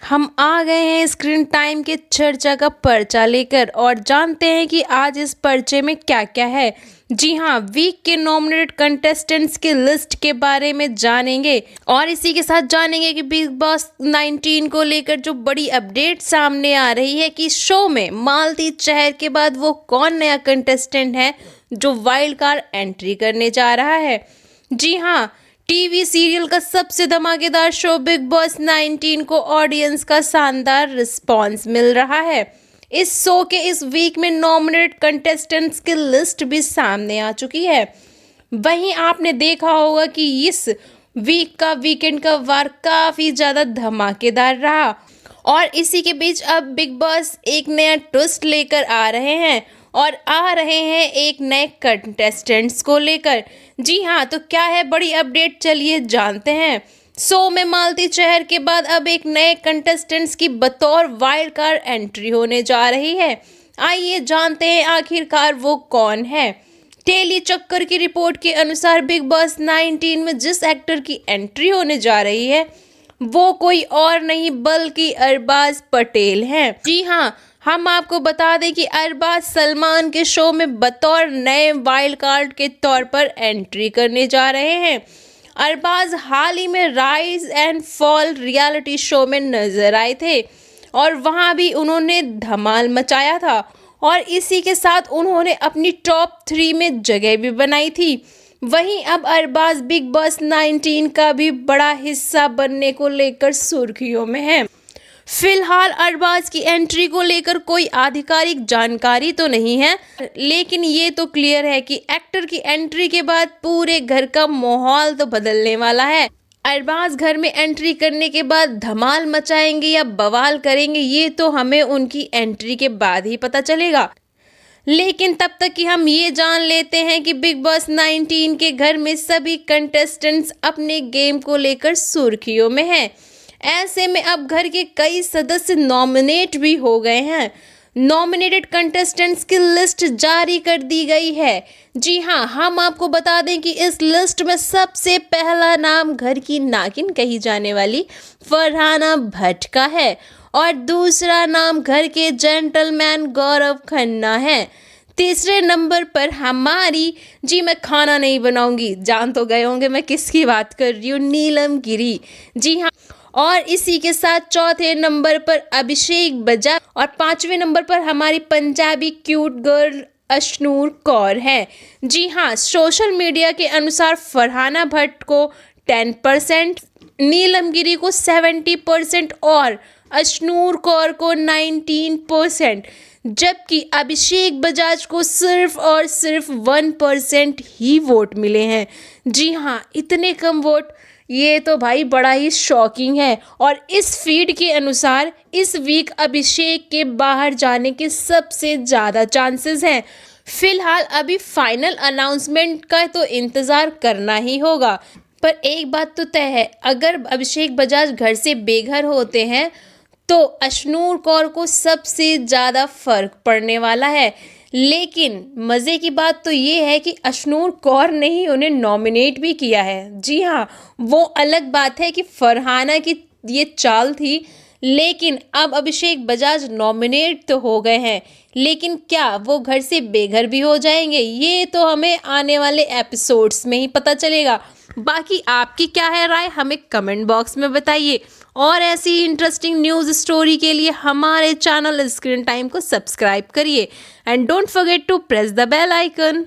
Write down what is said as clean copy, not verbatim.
हम आ गए हैं स्क्रीन टाइम के चर्चा का पर्चा लेकर और जानते हैं कि आज इस पर्चे में क्या क्या है। जी हाँ, वीक के नॉमिनेटेड कंटेस्टेंट्स की लिस्ट के बारे में जानेंगे और इसी के साथ जानेंगे कि बिग बॉस 19 को लेकर जो बड़ी अपडेट सामने आ रही है कि शो में मालती चहर के बाद वो कौन नया कंटेस्टेंट है जो वाइल्ड कार्ड एंट्री करने जा रहा है। जी हाँ, टीवी सीरियल का सबसे धमाकेदार शो बिग बॉस 19 को ऑडियंस का शानदार रिस्पांस मिल रहा है। इस शो के इस वीक में नॉमिनेटेड कंटेस्टेंट्स की लिस्ट भी सामने आ चुकी है। वहीं आपने देखा होगा कि इस वीक का वीकेंड का वार काफ़ी ज़्यादा धमाकेदार रहा और इसी के बीच अब बिग बॉस एक नया ट्विस्ट लेकर आ रहे हैं और आ रहे हैं एक नए कंटेस्टेंट्स को लेकर। जी हाँ, तो क्या है बड़ी अपडेट, चलिए जानते हैं। शो में मालती चहर के बाद अब एक नए कंटेस्टेंट्स की बतौर वाइल्ड कार्ड एंट्री होने जा रही है। आइए जानते हैं आखिरकार वो कौन है। टेली चक्कर की रिपोर्ट के अनुसार बिग बॉस 19 में जिस एक्टर की एंट्री होने जा रही है वो कोई और नहीं बल्कि अरबाज पटेल हैं। जी हाँ, हम आपको बता दें कि अरबाज सलमान के शो में बतौर नए वाइल्ड कार्ड के तौर पर एंट्री करने जा रहे हैं। अरबाज हाल ही में rise and fall reality show में नजर आए थे और वहां भी उन्होंने धमाल मचाया था और इसी के साथ उन्होंने अपनी टॉप 3 में जगह भी बनाई थी। वहीं अब अरबाज बिग बॉस 19 का भी बड़ा हिस्सा बनने को लेकर सुर्खियों में है। फिलहाल अरबाज की एंट्री को लेकर कोई आधिकारिक जानकारी तो नहीं है, लेकिन ये तो क्लियर है कि एक्टर की एंट्री के बाद पूरे घर का माहौल तो बदलने वाला है। अरबाज घर में एंट्री करने के बाद धमाल मचाएंगे या बवाल करेंगे ये तो हमें उनकी एंट्री के बाद ही पता चलेगा। लेकिन तब तक कि हम ये जान लेते हैं कि बिग बॉस 19 के घर में सभी कंटेस्टेंट्स अपने गेम को लेकर सुर्खियों में हैं। ऐसे में अब घर के कई सदस्य नॉमिनेट भी हो गए हैं। नॉमिनेटेड कंटेस्टेंट्स की लिस्ट जारी कर दी गई है। जी हाँ, हम आपको बता दें कि इस लिस्ट में सबसे पहला नाम घर की नागिन कही जाने वाली फरहाना भट्ट का है और दूसरा नाम घर के जेंटलमैन गौरव खन्ना है। तीसरे नंबर पर हमारी, जी मैं खाना नहीं बनाऊंगी, जान तो गए होंगे मैं किसकी बात कर रही हूँ, नीलम गिरी। जी हाँ, और इसी के साथ चौथे नंबर पर अभिषेक बजाज और पांचवें नंबर पर हमारी पंजाबी क्यूट गर्ल अशनूर कौर है। जी हाँ, सोशल मीडिया के अनुसार फरहाना भट्ट को 10%, नीलम गिरी को 70% और अशनूर कौर को 19%, जबकि अभिषेक बजाज को सिर्फ और सिर्फ 1% ही वोट मिले हैं। जी हाँ, इतने कम वोट, ये तो भाई बड़ा ही शॉकिंग है। और इस फीड के अनुसार इस वीक अभिषेक के बाहर जाने के सबसे ज़्यादा चांसेस हैं। फिलहाल अभी फाइनल अनाउंसमेंट का तो इंतज़ार करना ही होगा, पर एक बात तो तय है, अगर अभिषेक बजाज घर से बेघर होते हैं तो अशनूर कौर को सबसे ज़्यादा फर्क पड़ने वाला है। लेकिन मज़े की बात तो ये है कि अशनूर कौर ने ही उन्हें नॉमिनेट भी किया है। जी हाँ, वो अलग बात है कि फरहाना की ये चाल थी, लेकिन अब अभिषेक बजाज नॉमिनेट तो हो गए हैं, लेकिन क्या वो घर से बेघर भी हो जाएंगे ये तो हमें आने वाले एपिसोड्स में ही पता चलेगा। बाकी आपकी क्या है राय, हमें कमेंट बॉक्स में बताइए और ऐसी इंटरेस्टिंग न्यूज़ स्टोरी के लिए हमारे चैनल स्क्रीन टाइम को सब्सक्राइब करिए and don't forget to press the bell icon.